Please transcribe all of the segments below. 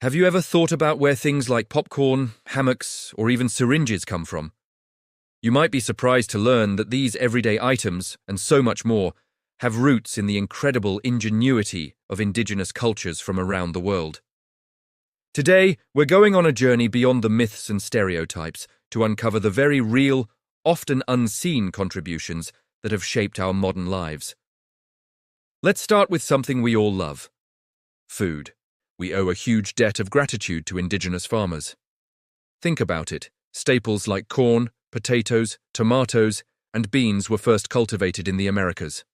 Have you ever thought about where things like popcorn, hammocks, or even syringes come from? You might be surprised to learn that these everyday items, and so much more, have roots in the incredible ingenuity of indigenous cultures from around the world. Today, we're going on a journey beyond the myths and stereotypes to uncover the very real, often unseen contributions that have shaped our modern lives. Let's start with something we all love: food. We owe a huge debt of gratitude to indigenous farmers. Think about it. Staples like corn, potatoes, tomatoes, and beans were first cultivated in the Americas.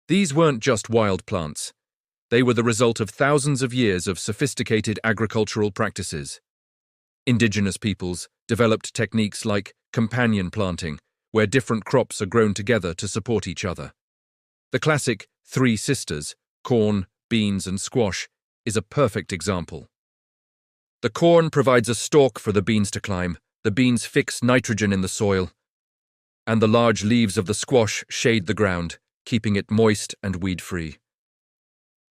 These weren't just wild plants. They were the result of thousands of years of sophisticated agricultural practices. Indigenous peoples developed techniques like companion planting, where different crops are grown together to support each other. The classic three sisters, corn, beans, and squash, is a perfect example. The corn provides a stalk for the beans to climb, the beans fix nitrogen in the soil, and the large leaves of the squash shade the ground, keeping it moist and weed-free.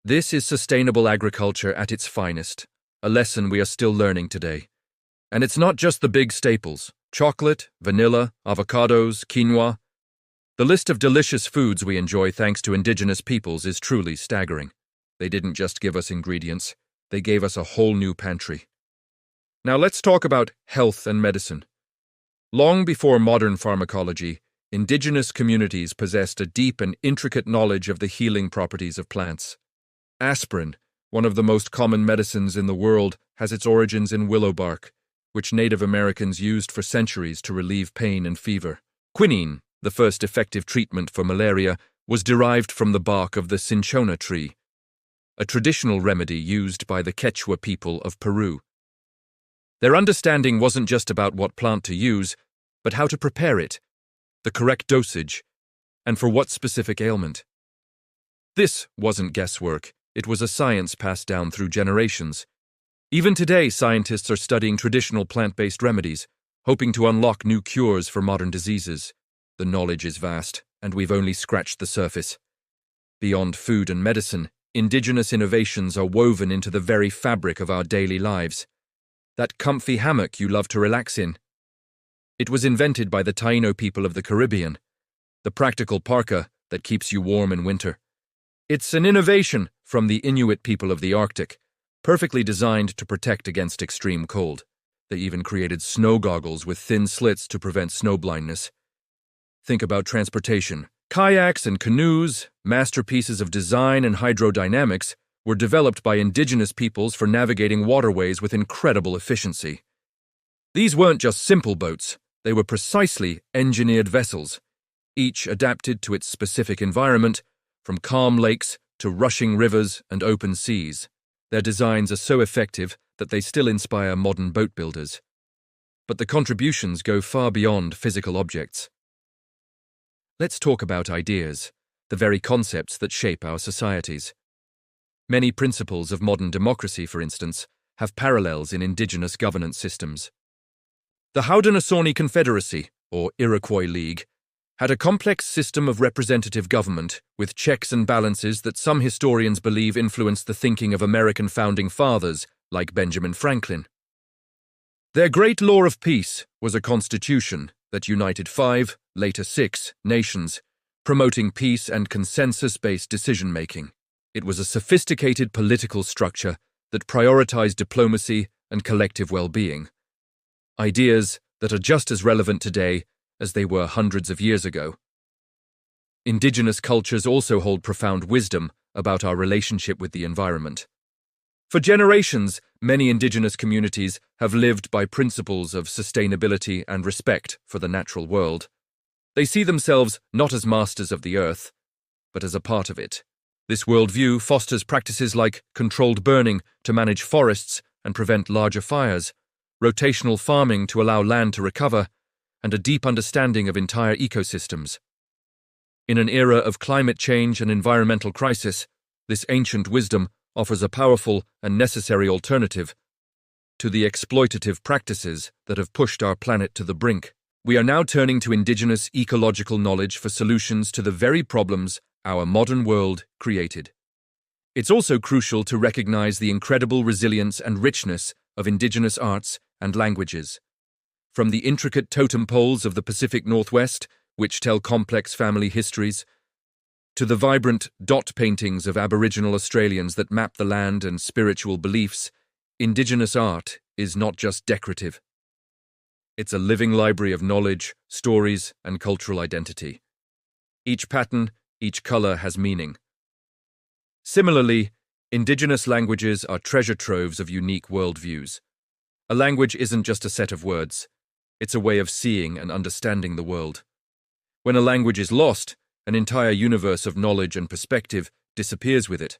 This is sustainable agriculture at its finest, a lesson we are still learning today. And it's not just the big staples: chocolate, vanilla, avocados, quinoa. The list of delicious foods we enjoy thanks to indigenous peoples is truly staggering. They didn't just give us ingredients, they gave us a whole new pantry. Now let's talk about health and medicine. Long before modern pharmacology, indigenous communities possessed a deep and intricate knowledge of the healing properties of plants. Aspirin, one of the most common medicines in the world, has its origins in willow bark, which Native Americans used for centuries to relieve pain and fever. Quinine, the first effective treatment for malaria, was derived from the bark of the cinchona tree, a traditional remedy used by the Quechua people of Peru. Their understanding wasn't just about what plant to use, but how to prepare it, the correct dosage, and for what specific ailment. This wasn't guesswork, it was a science passed down through generations. Even today, scientists are studying traditional plant-based remedies, hoping to unlock new cures for modern diseases. The knowledge is vast, and we've only scratched the surface. Beyond food and medicine, indigenous innovations are woven into the very fabric of our daily lives. That comfy hammock you love to relax in. It was invented by the Taino people of the Caribbean. The practical parka that keeps you warm in winter. It's an innovation from the Inuit people of the Arctic, perfectly designed to protect against extreme cold. They even created snow goggles with thin slits to prevent snow blindness. Think about transportation. Kayaks and canoes, masterpieces of design and hydrodynamics, were developed by indigenous peoples for navigating waterways with incredible efficiency. These weren't just simple boats, they were precisely engineered vessels, each adapted to its specific environment, from calm lakes to rushing rivers and open seas. Their designs are so effective that they still inspire modern boat builders. But the contributions go far beyond physical objects. Let's talk about ideas, the very concepts that shape our societies. Many principles of modern democracy, for instance, have parallels in indigenous governance systems. The Haudenosaunee Confederacy, or Iroquois League, had a complex system of representative government with checks and balances that some historians believe influenced the thinking of American founding fathers like Benjamin Franklin. Their Great Law of Peace was a constitution that united 5, later 6, nations, promoting peace and consensus-based decision-making. It was a sophisticated political structure that prioritized diplomacy and collective well-being. Ideas that are just as relevant today as they were hundreds of years ago. Indigenous cultures also hold profound wisdom about our relationship with the environment. For generations, many indigenous communities have lived by principles of sustainability and respect for the natural world. They see themselves not as masters of the earth, but as a part of it. This worldview fosters practices like controlled burning to manage forests and prevent larger fires, rotational farming to allow land to recover, and a deep understanding of entire ecosystems. In an era of climate change and environmental crisis, this ancient wisdom offers a powerful and necessary alternative to the exploitative practices that have pushed our planet to the brink. We are now turning to indigenous ecological knowledge for solutions to the very problems our modern world created. It's also crucial to recognize the incredible resilience and richness of indigenous arts and languages. From the intricate totem poles of the Pacific Northwest, which tell complex family histories, to the vibrant dot paintings of Aboriginal Australians that map the land and spiritual beliefs, Indigenous art is not just decorative. It's a living library of knowledge, stories, and cultural identity. Each pattern, each color has meaning. Similarly, Indigenous languages are treasure troves of unique worldviews. A language isn't just a set of words. It's a way of seeing and understanding the world. When a language is lost, an entire universe of knowledge and perspective disappears with it.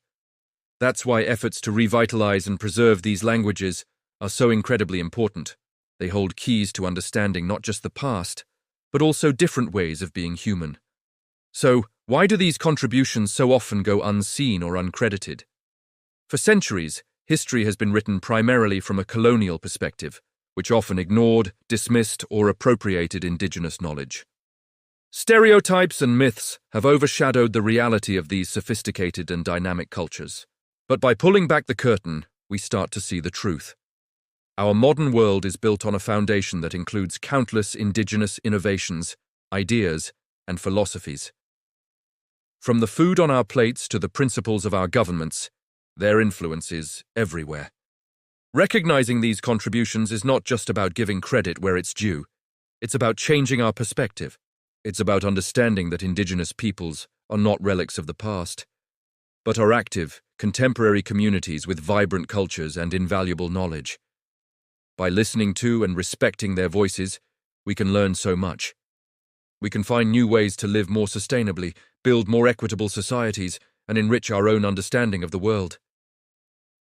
That's why efforts to revitalize and preserve these languages are so incredibly important. They hold keys to understanding not just the past, but also different ways of being human. So, why do these contributions so often go unseen or uncredited? For centuries, history has been written primarily from a colonial perspective, which often ignored, dismissed, or appropriated Indigenous knowledge. Stereotypes and myths have overshadowed the reality of these sophisticated and dynamic cultures. But by pulling back the curtain, we start to see the truth. Our modern world is built on a foundation that includes countless Indigenous innovations, ideas, and philosophies. From the food on our plates to the principles of our governments, their influence is everywhere. Recognizing these contributions is not just about giving credit where it's due. It's about changing our perspective. It's about understanding that Indigenous peoples are not relics of the past, but are active, contemporary communities with vibrant cultures and invaluable knowledge. By listening to and respecting their voices, we can learn so much. We can find new ways to live more sustainably, build more equitable societies, and enrich our own understanding of the world.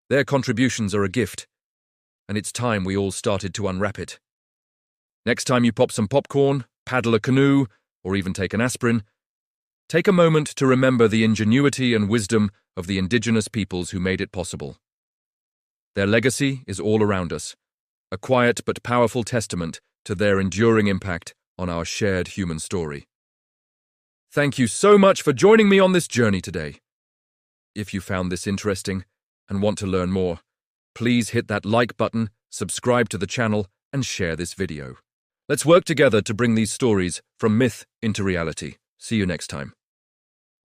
Their contributions are a gift, and it's time we all started to unwrap it. Next time you pop some popcorn, paddle a canoe, or even take an aspirin, take a moment to remember the ingenuity and wisdom of the Indigenous peoples who made it possible. Their legacy is all around us, a quiet but powerful testament to their enduring impact on our shared human story. Thank you so much for joining me on this journey today. If you found this interesting and want to learn more, please hit that like button, subscribe to the channel, and share this video. Let's work together to bring these stories from myth into reality. See you next time.